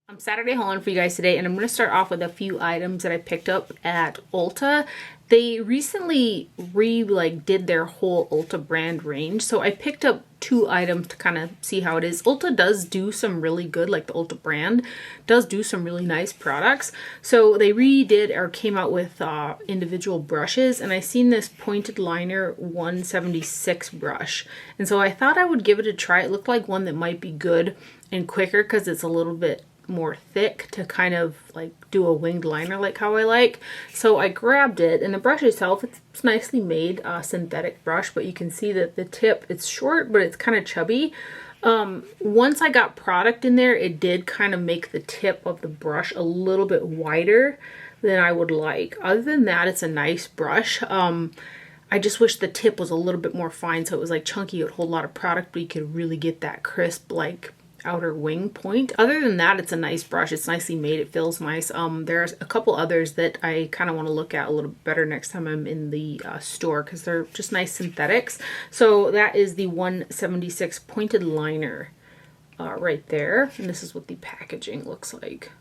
I'm Saturday hauling for you guys today, and I'm going to start off with a few items that I picked up at Ulta. They recently did their whole Ulta brand range, so I picked up 2 items to kind of see how it is. Ulta does do some really good, like the Ulta brand does do some really nice products. So they redid or came out with individual brushes, and I seen this pointed liner 176 brush, and so I thought I would give it a try. It looked like one that might be good and quicker because it's a little bit more thick to kind of like do a winged liner like how I like. So I grabbed it, and the brush itself, it's nicely made, synthetic brush, but you can see that the tip, it's short but it's kind of chubby. Once I got product in there, it did kind of make the tip of the brush a little bit wider than I would like. Other than that, it's a nice brush. I just wish the tip was a little bit more fine, so it was like chunky. It would hold a lot of product, but you could really get that crisp like outer wing point. Other than that, it's a nice brush. It's nicely made. It feels nice. There's a couple others that I kind of want to look at a little better next time I'm in the store because they're just nice synthetics. So that is the 176 pointed liner right there, and this is what the packaging looks like.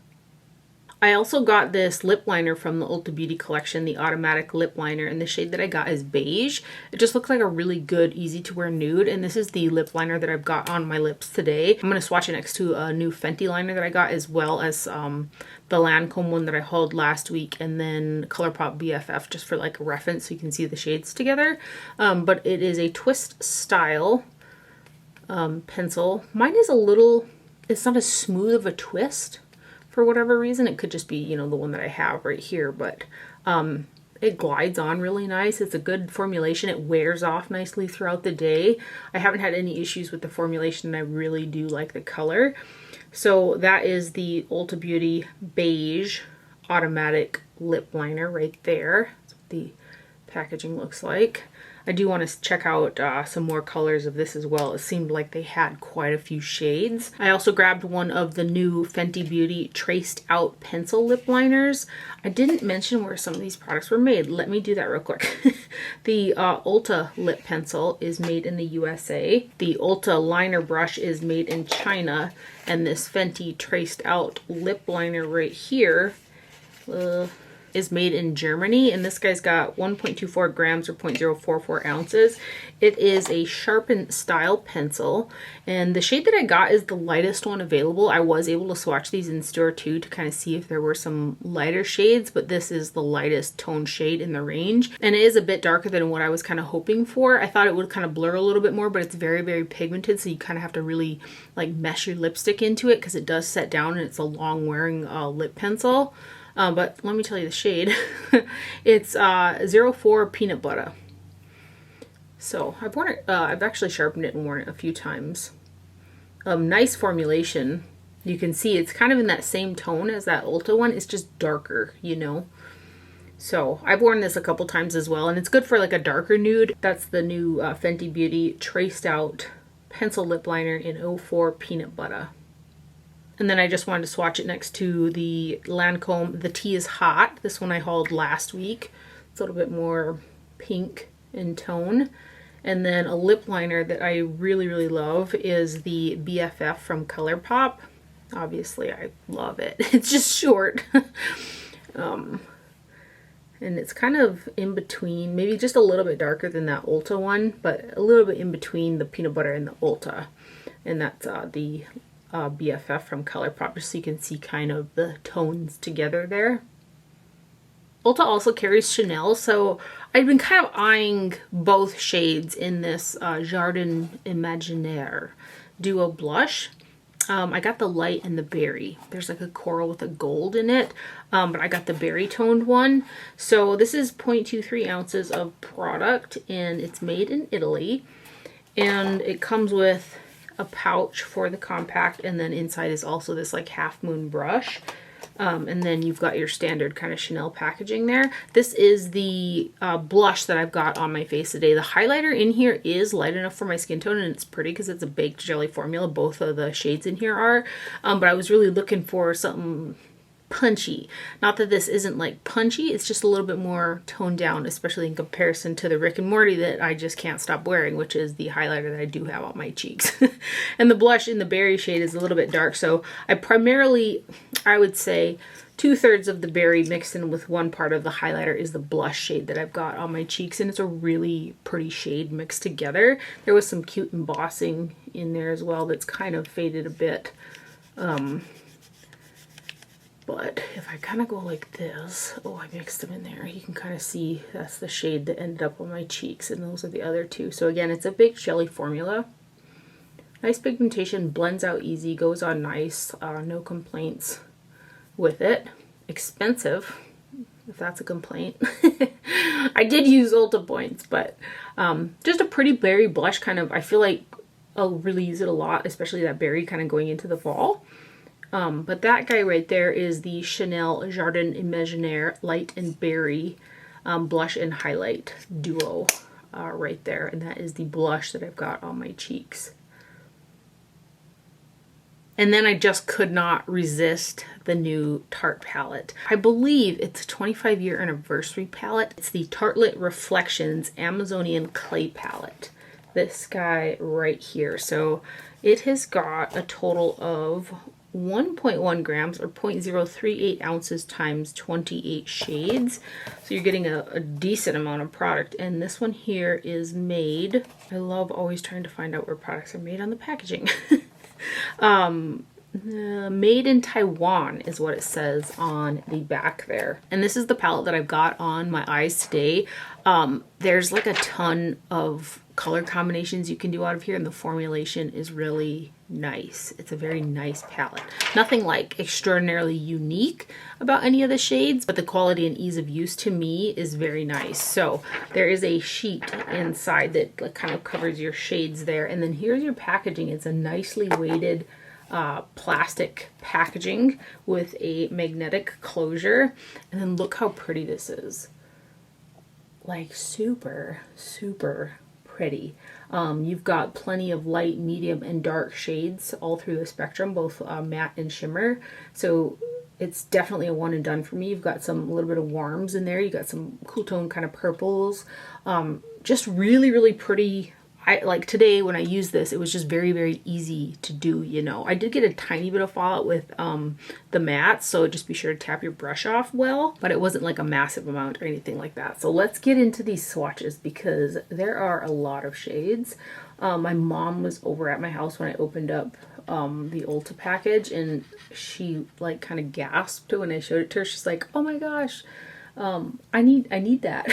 I also got this lip liner from the Ulta Beauty collection, the automatic lip liner, and the shade that I got is beige. It just looks like a really good, easy to wear nude, and this is the lip liner that I've got on my lips today. I'm going to swatch it next to a new Fenty liner that I got, as well as the Lancome one that I hauled last week, and then ColourPop BFF just for like a reference so you can see the shades together. But it is a twist style pencil. Mine is a little, it's not as smooth of a twist. For whatever reason, it could just be, you know, the one that I have right here, but it glides on really nice. It's a good formulation. It wears off nicely throughout the day. I haven't had any issues with the formulation, and I really do like the color. So that is the Ulta Beauty beige automatic lip liner right there. That's what the packaging looks like. I do want to check out some more colors of this as well. It seemed like they had quite a few shades. I also grabbed one of the new Fenty Beauty traced out pencil lip liners. I didn't mention where some of these products were made. Let me do that real quick. The Ulta lip pencil is made in the USA. The Ulta liner brush is made in China. And this Fenty traced out lip liner right here is made in Germany, and this guy's got 1.24 grams or 0.044 ounces. It is a sharpened style pencil, and the shade that I got is the lightest one available. I was able to swatch these in store too to kind of see if there were some lighter shades, but this is the lightest tone shade in the range, and it is a bit darker than what I was kind of hoping for. I thought it would kind of blur a little bit more, but it's very, very pigmented, so you kind of have to really like mesh your lipstick into it because it does set down, and it's a long wearing lip pencil. But let me tell you the shade. It's 04 Peanut Butter. So I've worn it, I've actually sharpened it and worn it a few times. Nice formulation. You can see it's kind of in that same tone as that Ulta one. It's just darker, you know. So I've worn this a couple times as well, and it's good for like a darker nude. That's the new Fenty Beauty traced out pencil lip liner in 04 Peanut Butter. And then I just wanted to swatch it next to the Lancome The Tea is Hot. This one I hauled last week. It's a little bit more pink in tone. And then a lip liner that I really, really love is the BFF from ColourPop. Obviously, I love it. It's just short. And it's kind of in between, maybe just a little bit darker than that Ulta one, but a little bit in between the peanut butter and the Ulta. And that's the BFF from ColourPop, just so you can see kind of the tones together there. Ulta also carries Chanel, so I've been kind of eyeing both shades in this Jardin Imaginaire Duo Blush. I got the light and the berry. There's like a coral with a gold in it, but I got the berry toned one. So this is 0.23 ounces of product, and it's made in Italy, and it comes with a pouch for the compact, and then inside is also this like half moon brush, and then you've got your standard kind of Chanel packaging there. This is the blush that I've got on my face today. The highlighter in here is light enough for my skin tone, and it's pretty because it's a baked jelly formula. Both of the shades in here are, but I was really looking for something punchy. Not that this isn't like punchy, it's just a little bit more toned down, especially in comparison to the Rick and Morty that I just can't stop wearing, which is the highlighter that I do have on my cheeks. And the blush in the berry shade is a little bit dark, so I would say 2/3 of the berry mixed in with one part of the highlighter is the blush shade that I've got on my cheeks, and it's a really pretty shade mixed together. There was some cute embossing in there as well that's kind of faded a bit. But if I kind of go like this, oh, I mixed them in there. You can kind of see that's the shade that ended up on my cheeks, and those are the other two. So again, it's a big jelly formula. Nice pigmentation, blends out easy, goes on nice, no complaints with it. Expensive, if that's a complaint. I did use Ulta points, but just a pretty berry blush kind of. I feel like I'll really use it a lot, especially that berry kind of going into the fall. But that guy right there is the Chanel Jardin Imaginaire Light and Berry Blush and Highlight Duo right there. And that is the blush that I've got on my cheeks. And then I just could not resist the new Tarte palette. I believe it's a 25-year anniversary palette. It's the Tartelette Reflections Amazonian Clay Palette. This guy right here. So it has got a total of 1.1 grams or 0.038 ounces times 28 shades. So you're getting a decent amount of product. And this one here is made, I love always trying to find out where products are made on the packaging. Made in Taiwan is what it says on the back there. And this is the palette that I've got on my eyes today. There's like a ton of color combinations you can do out of here, and the formulation is really nice. It's a very nice palette. Nothing like extraordinarily unique about any of the shades, but the quality and ease of use to me is very nice. So there is a sheet inside that like kind of covers your shades there, and then here's your packaging. It's a nicely weighted plastic packaging with a magnetic closure, and then look how pretty this is. Like super pretty. You've got plenty of light, medium, and dark shades all through the spectrum, both matte and shimmer. So it's definitely a one and done for me. You've got some a little bit of warms in there. You got some cool tone kind of purples. Just really pretty. Like today when I used this, it was just very easy to do, you know. I did get a tiny bit of fallout with the matte, so just be sure to tap your brush off well, but it wasn't like a massive amount or anything like that. So let's get into these swatches because there are a lot of shades. My mom was over at my house when I opened up the Ulta package, and she like kind of gasped when I showed it to her. She's like, oh my gosh, I need that.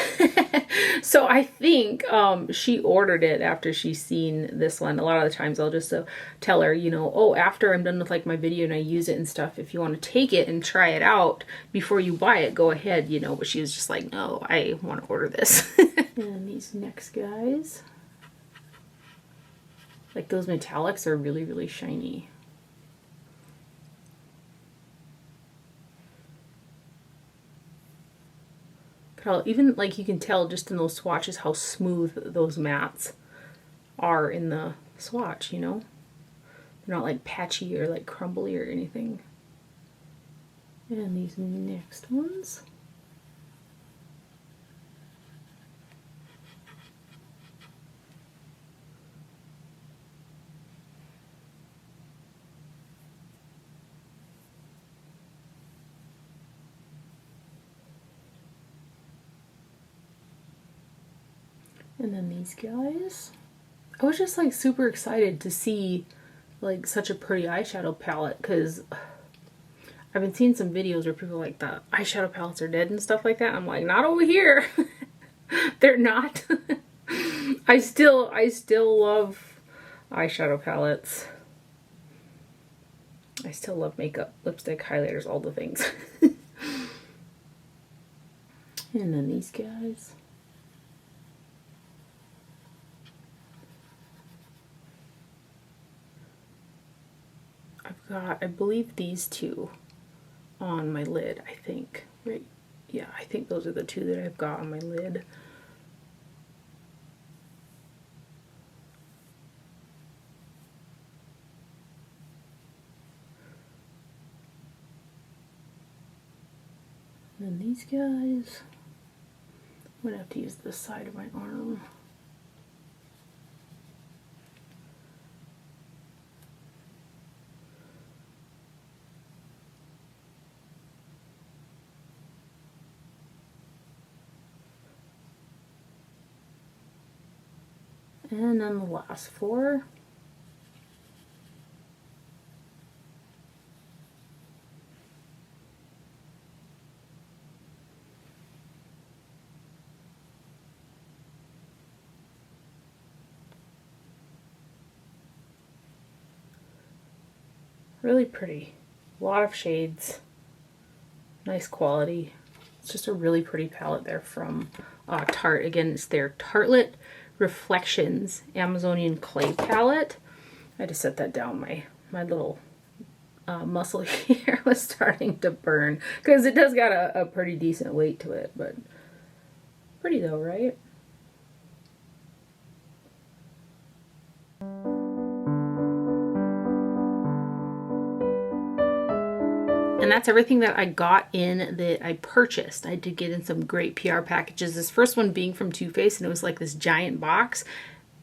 So I think she ordered it after she's seen this one. A lot of the times I'll just tell her, you know, oh, after I'm done with like my video and I use it and stuff, if you want to take it and try it out before you buy it, go ahead, you know. But she was just like, no, I want to order this. And these next guys, like those metallics are really shiny. Even like you can tell just in those swatches how smooth those mattes are in the swatch, you know? They're not like patchy or like crumbly or anything. And these next ones. And then these guys. I was just like super excited to see like such a pretty eyeshadow palette, because I've been seeing some videos where people are like, the eyeshadow palettes are dead and stuff like that. I'm like, not over here. They're not. I still love eyeshadow palettes. I still love makeup, lipstick, highlighters, all the things. And then these guys. I've got, I believe, these two on my lid, I think. Right? Yeah, I think those are the two that I've got on my lid. And these guys, I'm gonna have to use this side of my arm. And then the last 4. Really pretty. A lot of shades. Nice quality. It's just a really pretty palette there from Tarte. Again, it's their Tartelette Reflections Amazonian Clay palette. I just set that down. My little muscle here was starting to burn because it does got a pretty decent weight to it, but pretty though, right? And that's everything that I got in that I purchased. I did get in some great PR packages. This first one being from Too Faced, and it was like this giant box.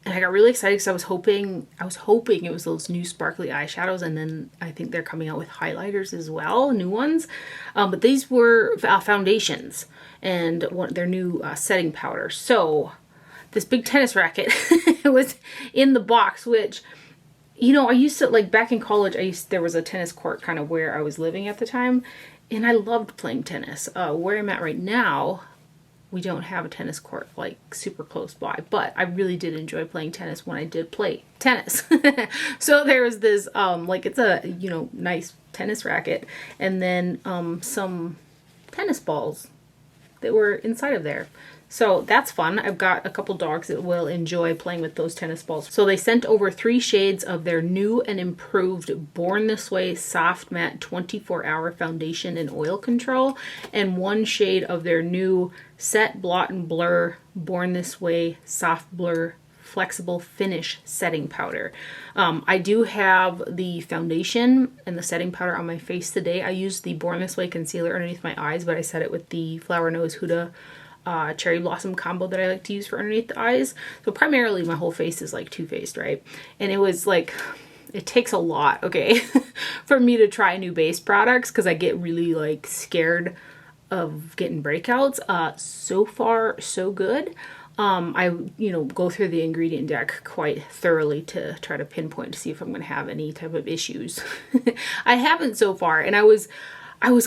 And I got really excited because I was hoping it was those new sparkly eyeshadows, and then I think they're coming out with highlighters as well, new ones. But these were foundations and their new setting powder. So this big tennis racket was in the box, which, you know, I used to, like back in college, there was a tennis court kind of where I was living at the time, and I loved playing tennis. Where I'm at right now, we don't have a tennis court like super close by, but I really did enjoy playing tennis when I did play tennis. So there was this, like it's a, you know, nice tennis racket, and then some tennis balls that were inside of there. So that's fun. I've got a couple dogs that will enjoy playing with those tennis balls. So they sent over 3 shades of their new and improved Born This Way Soft Matte 24-Hour Foundation and Oil Control, and 1 shade of their new Set Blot and Blur Born This Way Soft Blur Flexible Finish Setting Powder. I do have the foundation and the setting powder on my face today. I used the Born This Way concealer underneath my eyes, but I set it with the Flower Nose Huda Cherry Blossom combo that I like to use for underneath the eyes. So primarily my whole face is like Too Faced, right? And it was like, it takes a lot, okay, for me to try new base products because I get really like scared of getting breakouts. So far, so good. I, you know, go through the ingredient deck quite thoroughly to try to pinpoint to see if I'm going to have any type of issues. I haven't so far, and I was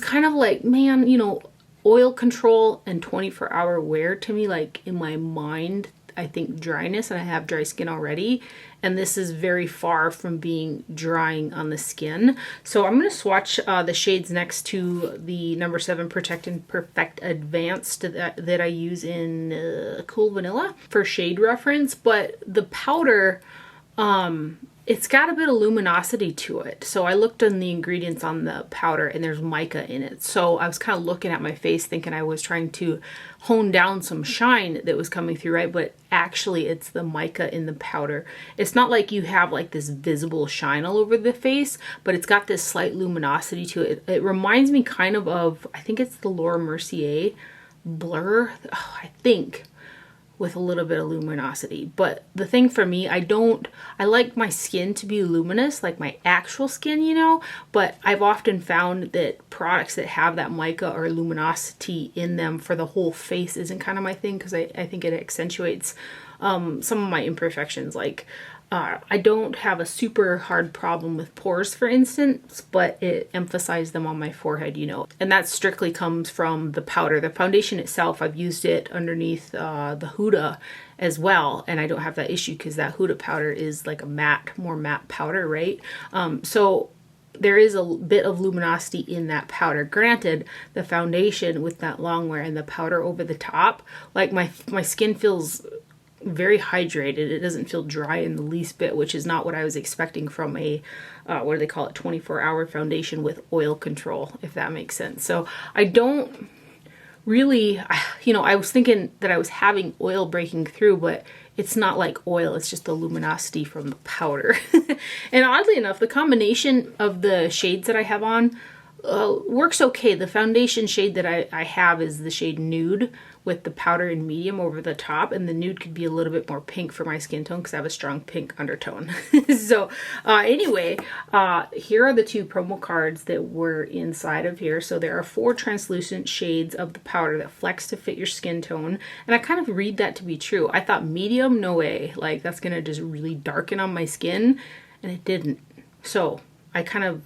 kind of like, man, you know, oil control and 24-hour wear to me, like in my mind, I think dryness, and I have dry skin already, and this is very far from being drying on the skin. So I'm going to swatch the shades next to the number 7 Protect and Perfect Advanced that I use in Cool Vanilla for shade reference, but the powder, it's got a bit of luminosity to it. So I looked on the ingredients on the powder and there's mica in it. So I was kind of looking at my face thinking I was trying to hone down some shine that was coming through, right? But actually it's the mica in the powder. It's not like you have like this visible shine all over the face, but it's got this slight luminosity to it. It reminds me kind of, I think it's the Laura Mercier Blur, I think, with a little bit of luminosity. But the thing for me, I like my skin to be luminous, like my actual skin, you know, but I've often found that products that have that mica or luminosity in them for the whole face isn't kind of my thing, because I think it accentuates some of my imperfections. Like I don't have a super hard problem with pores, for instance, but it emphasized them on my forehead, you know, and that strictly comes from the powder. The foundation itself, I've used it underneath the Huda as well, and I don't have that issue because that Huda powder is like a matte, more matte powder, right? So there is a bit of luminosity in that powder. Granted, the foundation with that long wear and the powder over the top, like my skin feels very hydrated. It doesn't feel dry in the least bit, which is not what I was expecting from a what do they call it, 24-hour foundation with oil control, if that makes sense. So I don't really, you know, I was thinking that I was having oil breaking through, but it's not like oil, it's just the luminosity from the powder. And oddly enough, the combination of the shades that I have on works okay. The foundation shade that I have is the shade Nude with the powder in medium over the top, and the nude could be a little bit more pink for my skin tone because I have a strong pink undertone. So anyway, here are the 2 promo cards that were inside of here. So there are 4 translucent shades of the powder that flex to fit your skin tone, and I kind of read that to be true. I thought medium, no way, like that's gonna just really darken on my skin, and it didn't. So I kind of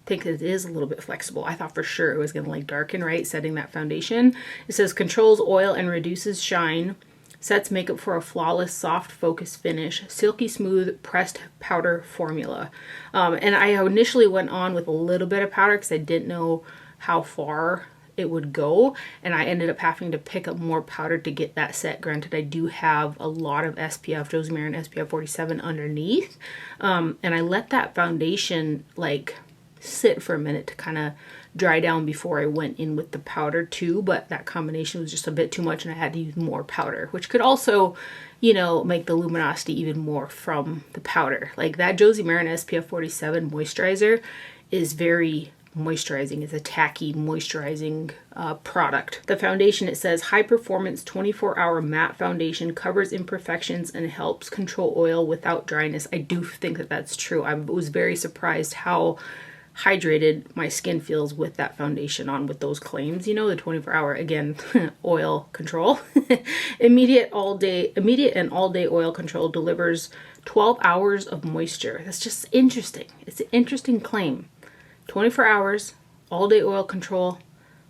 think it is a little bit flexible. I thought for sure it was going to like darken, right, setting that foundation. It says controls oil and reduces shine, sets makeup for a flawless soft focus finish, silky smooth pressed powder formula. And I initially went on with a little bit of powder because I didn't know how far it would go, and I ended up having to pick up more powder to get that set. Granted, I do have a lot of SPF, Josie Maran SPF 47 underneath, and I let that foundation like sit for a minute to kind of dry down before I went in with the powder too, but that combination was just a bit too much and I had to use more powder, which could also, you know, make the luminosity even more from the powder. Like that Josie Maran SPF 47 moisturizer is very moisturizing. It's a tacky moisturizing product. The foundation, it says high performance 24-hour matte foundation, covers imperfections and helps control oil without dryness. I do think that that's true. I was very surprised how hydrated my skin feels with that foundation on, with those claims, you know, the 24-hour, again, oil control. Immediate and all day oil control, delivers 12 hours of moisture. That's just interesting. It's an interesting claim. 24 hours, all day oil control,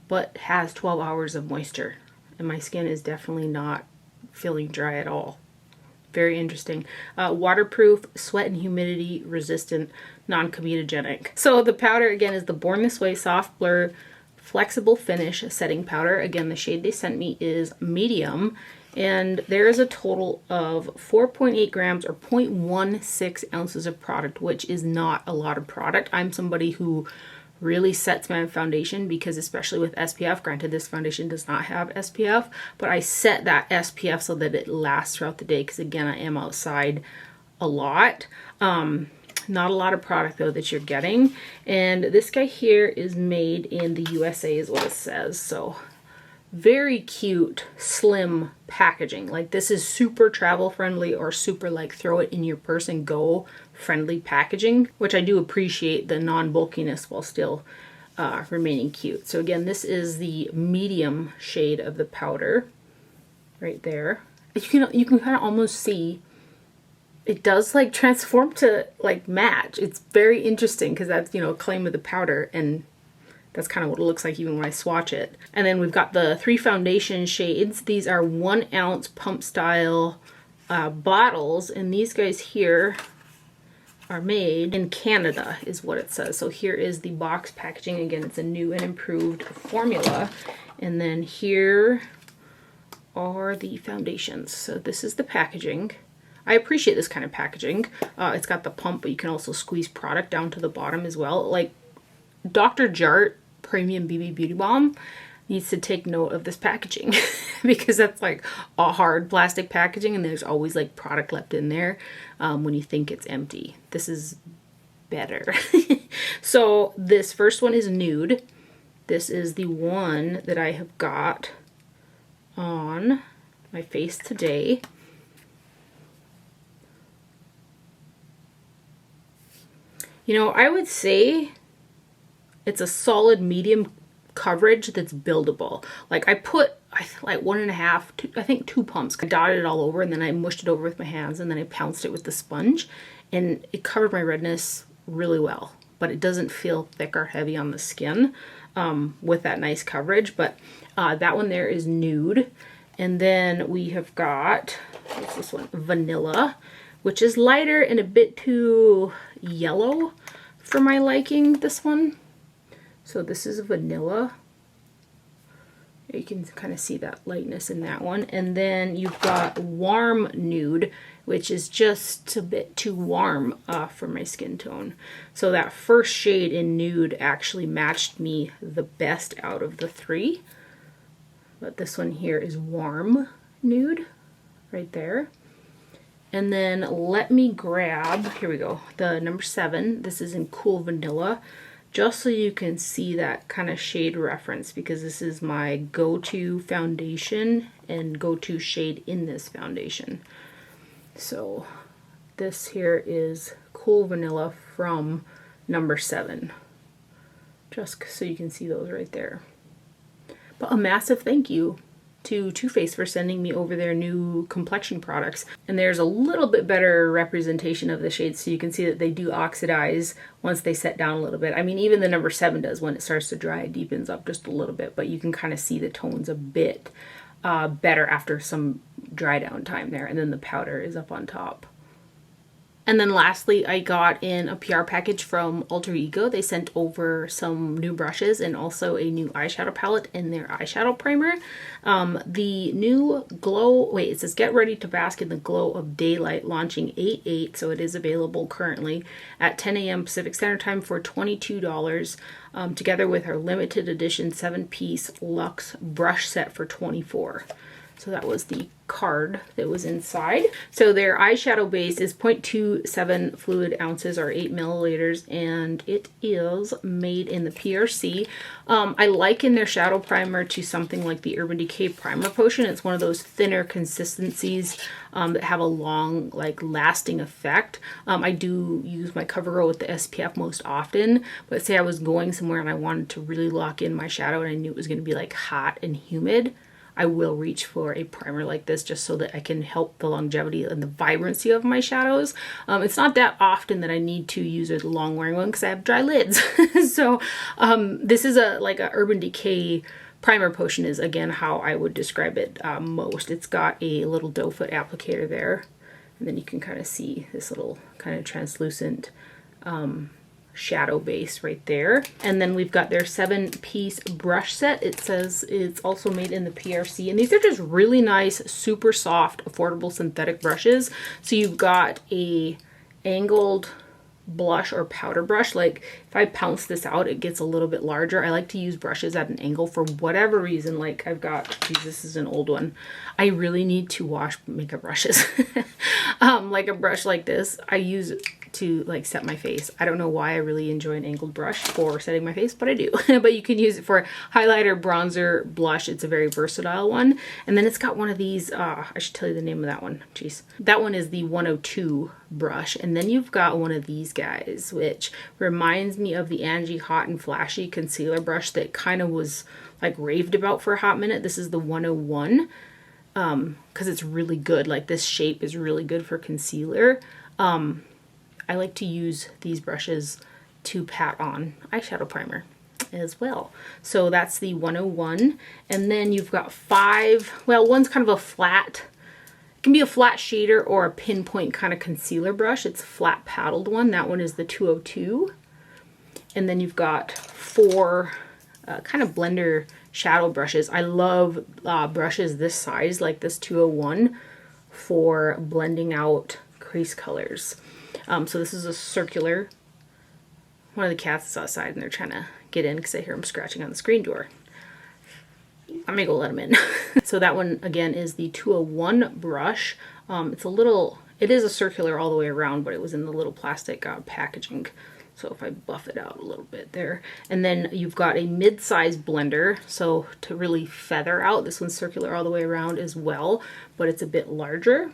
but has 12 hours of moisture. And my skin is definitely not feeling dry at all. Very interesting. Waterproof, sweat and humidity resistant, non-comedogenic. So the powder again is the Born This Way Soft Blur Flexible Finish Setting Powder. Again, the shade they sent me is medium, and there is a total of 4.8 grams or 0.16 ounces of product, which is not a lot of product. I'm somebody who really sets my foundation because, especially with SPF, granted this foundation does not have SPF, but I set that SPF so that it lasts throughout the day because again, I am outside a lot. Not a lot of product though that you're getting, and this guy here is made in the USA is what it says. So very cute, slim packaging. Like this is super travel friendly or super like throw it in your purse and go friendly packaging, which I do appreciate the non-bulkiness while still remaining cute. So again, this is the medium shade of the powder right there. You can kind of almost see it does like transform to like match. It's very interesting because that's, you know, a claim of the powder, and that's kind of what it looks like even when I swatch it. And then we've got the 3 foundation shades. These are 1 ounce pump style bottles, and these guys here are made in Canada is what it says. So here is the box packaging. Again, it's a new and improved formula. And then here are the foundations. So this is the packaging. I appreciate this kind of packaging. It's got the pump, but you can also squeeze product down to the bottom as well. Like Dr. Jart Premium BB Beauty Balm needs to take note of this packaging because that's like a hard plastic packaging and there's always like product left in there when you think it's empty. This is better. So this first one is nude. This is the one that I have got on my face today. You know, I would say it's a solid medium coverage that's buildable. Like I put like 1.5, I think 2 pumps. I dotted it all over and then I mushed it over with my hands and then I pounced it with the sponge and it covered my redness really well. But it doesn't feel thick or heavy on the skin with that nice coverage. But that one there is nude. And then we have got, what's this one? Vanilla, which is lighter and a bit too yellow for my liking, this one. So this is vanilla. You can kind of see that lightness in that one. And then you've got warm nude, which is just a bit too warm for my skin tone. So that first shade in nude actually matched me the best out of the 3. But this one here is warm nude right there. And then let me grab, here we go, the number 7. This is in Cool Vanilla. just so you can see that kind of shade reference, because this is my go-to foundation and go-to shade in this foundation. So this here is Cool Vanilla from number 7. Just so you can see those right there. But a massive thank you to Too Faced for sending me over their new complexion products. And there's a little bit better representation of the shades, so you can see that they do oxidize once they set down a little bit. I mean, even the number 7 does. When it starts to dry, it deepens up just a little bit, but you can kind of see the tones a bit better after some dry down time there. And then the powder is up on top. And then lastly, I got in a PR package from Alter Ego. They sent over some new brushes and also a new eyeshadow palette and their eyeshadow primer. The new glow, it says get ready to bask in the glow of daylight, launching 8/8, so it is available currently at 10 a.m. Pacific Standard Time for $22, together with our limited edition 7-piece luxe brush set for $24. So that was the card that was inside. So their eyeshadow base is 0.27 fluid ounces or 8 milliliters, and it is made in the PRC. I liken their shadow primer to something like the Urban Decay Primer Potion. It's one of those thinner consistencies that have a long, lasting effect. I do use my CoverGirl with the SPF most often, but say I was going somewhere and I wanted to really lock in my shadow and I knew it was going to be hot and humid, I will reach for a primer like this just so that I can help the longevity and the vibrancy of my shadows. It's not that often that I need to use a long wearing one because I have dry lids. So this is a Urban Decay Primer Potion is again how I would describe it most. It's got a little doe foot applicator there, and then you can kind of see this little kind of translucent shadow base right there. And then we've got their 7-piece brush set. It says it's also made in the PRC, and these are just really nice, super soft, affordable synthetic brushes. So you've got a angled blush or powder brush. If I pounce this out, it gets a little bit larger. I like to use brushes at an angle for whatever reason. I've got, geez, this is an old one. I really need to wash makeup brushes. A brush like this, I use to set my face. I don't know why I really enjoy an angled brush for setting my face, but I do. But you can use it for highlighter, bronzer, blush. It's a very versatile one. And then it's got one of these, I should tell you the name of that one. Jeez. That one is the 102 brush. And then you've got one of these guys, which reminds me of the Angie Hot and Flashy concealer brush that kind of was raved about for a hot minute. This is the 101 because it's really good. This shape is really good for concealer. I like to use these brushes to pat on eyeshadow primer as well. So that's the 101. And then you've got 5, one's kind of a flat, it can be a flat shader or a pinpoint kind of concealer brush. It's a flat paddled one. That one is the 202. And then you've got 4 kind of blender shadow brushes. I love brushes this size, like this 201, for blending out crease colors. So this is a circular. One of the cats is outside and they're trying to get in because I hear them scratching on the screen door. I'm gonna go let them in. So that one again is the 201 brush. It is a circular all the way around, but it was in the little plastic packaging. So if I buff it out a little bit there. And then you've got a mid-size blender. So to really feather out, this one's circular all the way around as well, but it's a bit larger.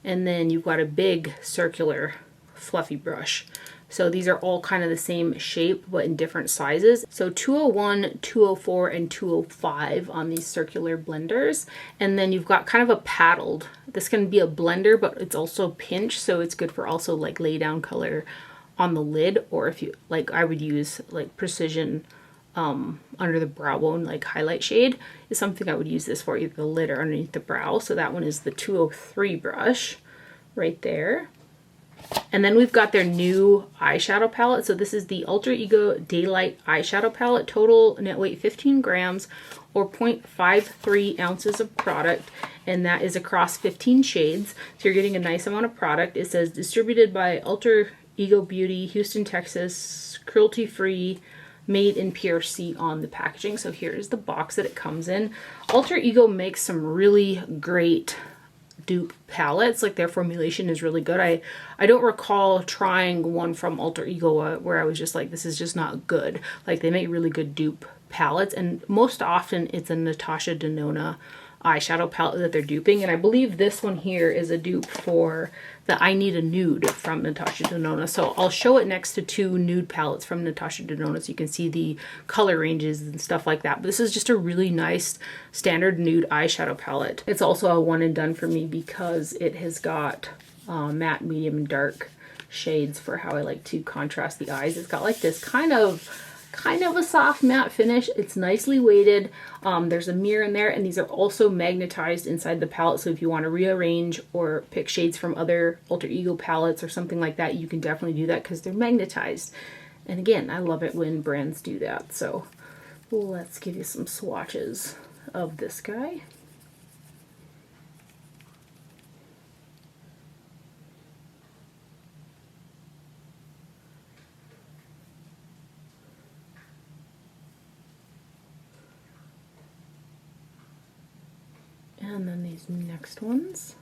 And then you've got a big circular fluffy brush. So these are all kind of the same shape, but in different sizes. So 201, 204, and 205 on these circular blenders. And then you've got kind of a paddled. This can be a blender, but it's also pinch. So it's good for also lay down color on the lid. Or if you, I would use precision under the brow bone, highlight shade is something I would use this for, either the lid or underneath the brow. So that one is the 203 brush right there. And then we've got their new eyeshadow palette. So this is the Alter Ego Daylight Eyeshadow Palette. Total net weight 15 grams or 0.53 ounces of product. And that is across 15 shades. So you're getting a nice amount of product. It says distributed by Alter Ego Beauty, Houston, Texas, cruelty-free, made in PRC on the packaging. So here is the box that it comes in. Alter Ego makes some really great dupe palettes. Like their formulation is really good. I don't recall trying one from Alter Ego where I was just like, this is just not good. Like they make really good dupe palettes, and most often it's a Natasha Denona eyeshadow palette that they're duping, and I believe this one here is a dupe for the I Need a Nude from Natasha Denona. So I'll show it next to two nude palettes from Natasha Denona so you can see the color ranges and stuff like that. But this is just a really nice standard nude eyeshadow palette. It's also a one and done for me because it has got matte, medium, and dark shades for how I like to contrast the eyes. It's got like this kind of a soft matte finish. It's nicely weighted. There's a mirror in there, and these are also magnetized inside the palette, so if you want to rearrange or pick shades from other Alter Ego palettes or something like that, you can definitely do that because they're magnetized. And again, I love it when brands do that. So let's give you some swatches of this guy. And then these next ones.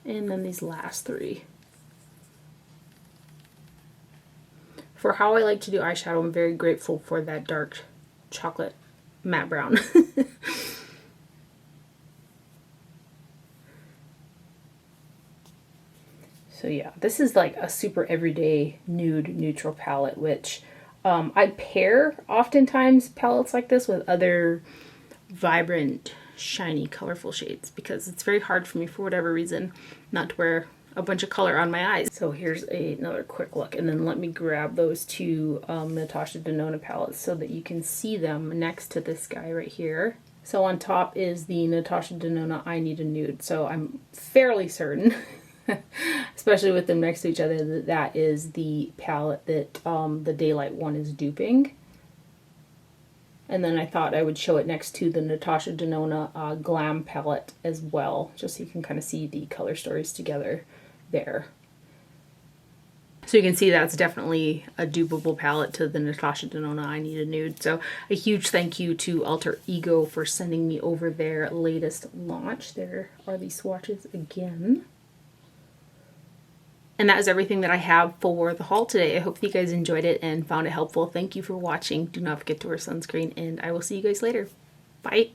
And then these last three. For how I like to do eyeshadow, I'm very grateful for that dark chocolate matte brown. So yeah, this is like a super everyday nude neutral palette, which I pair oftentimes palettes like this with other vibrant, shiny, colorful shades because it's very hard for me for whatever reason not to wear a bunch of color on my eyes. So here's another quick look, and then let me grab those two Natasha Denona palettes so that you can see them next to this guy right here. So on top is the Natasha Denona I Need a Nude. So I'm fairly certain, especially with them next to each other, that that is the palette that the Daylight one is duping. And then I thought I would show it next to the Natasha Denona Glam palette as well, just so you can kind of see the color stories together there. So you can see that's definitely a dupable palette to the Natasha Denona I Need a Nude. So a huge thank you to Alter Ego for sending me over their latest launch. There are these swatches again. And that is everything that I have for the haul today. I hope you guys enjoyed it and found it helpful. Thank you for watching. Do not forget to wear sunscreen, and I will see you guys later. Bye.